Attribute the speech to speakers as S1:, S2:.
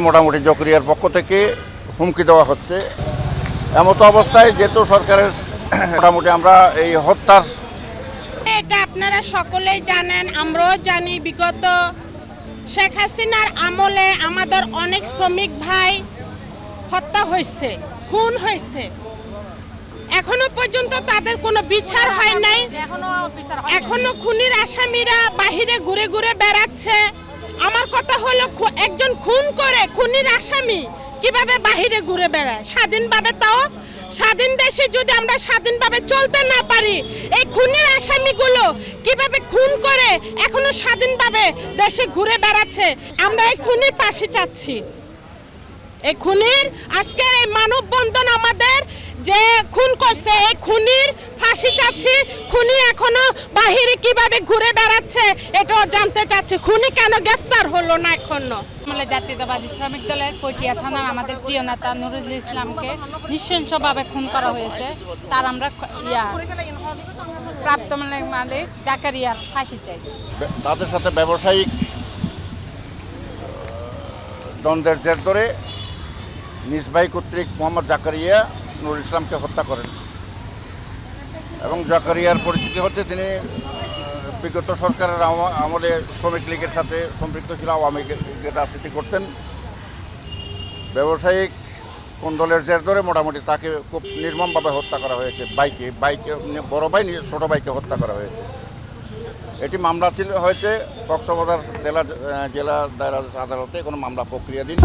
S1: মোটামুটি জাকারিয়ার পক্ষ থেকে হুমকি দেওয়া হচ্ছে। এমতো অবস্থায় যেহেতু সরকারের মোটামুটি আমরা এই হত্যার
S2: এটা আপনারা সকলেই জানেন, আমরাও জানি বিগত শেখ হাসিনার আমলে আমাদের অনেক শ্রমিক ভাই হত্যা হয়েছে, খুন হয়েছে। এখনো পর্যন্ত তাদের কোনো বিচার হয় নাই। এখনো খুনির আসামিরা বাহিরে ঘুরে ঘুরে বেড়াচ্ছে। আমার কথা হলো একজন খুন করে খুনির আসামি কিভাবে বাহিরে ঘুরে বেড়ায় স্বাধীনভাবে? তাও স্বাধীন দেশে যদি আমরা স্বাধীনভাবে চলতে না পারি, এই খুনির আসামিগুলো কিভাবে খুন করে এখনো স্বাধীনভাবে দেশে ঘুরে বেড়াচ্ছে? আমরা এই খুনির ফাঁসি চাচ্ছি। এই খুনির আজকে এই মানববন্ধন আমাদের যে খুন করছে এই খুনির ফাঁসি চাচ্ছি। খুনি এখনো বাহিরে কিভাবে ঘুরে বেড়াচ্ছে এটাও জানতে চাচ্ছি। খুনি কেন গ্রেফতার হলো না এখনো?
S3: জাতীয়তাবাদী শ্রমিক দলের পটিয়া থানার আমাদের প্রিয় নেতা নুরুল ইসলামকে নৃশংসভাবে খুন করা হয়েছে। তার আমরা প্রাপ্ত মালিক জাকারিয়ার ফাঁসি চাই।
S1: তাদের সাথে ব্যবসায়িক দ্বন্দ্বের জের ধরে নিজ ভাই কর্তৃক মোহাম্মদ জাকারিয়া নুরুল ইসলামকে হত্যা করেন এবং জাকারিয়ার পরিচিতি হচ্ছে তিনি বিগত সরকারের আমলে শ্রমিক লীগের সাথে সম্পৃক্ত ছিল, আওয়ামী লীগের রাজনীতি করতেন। ব্যবসায়িক কোন্দলের জের ধরে মোটামুটি তাকে খুব নির্মমভাবে হত্যা করা হয়েছে। বাইকে বড় ভাই ছোটো ভাইকে হত্যা করা হয়েছে। এটি মামলা হয়েছে কক্সবাজার জেলা দায়রা আদালতে। কোনো মামলা প্রক্রিয়াধীন।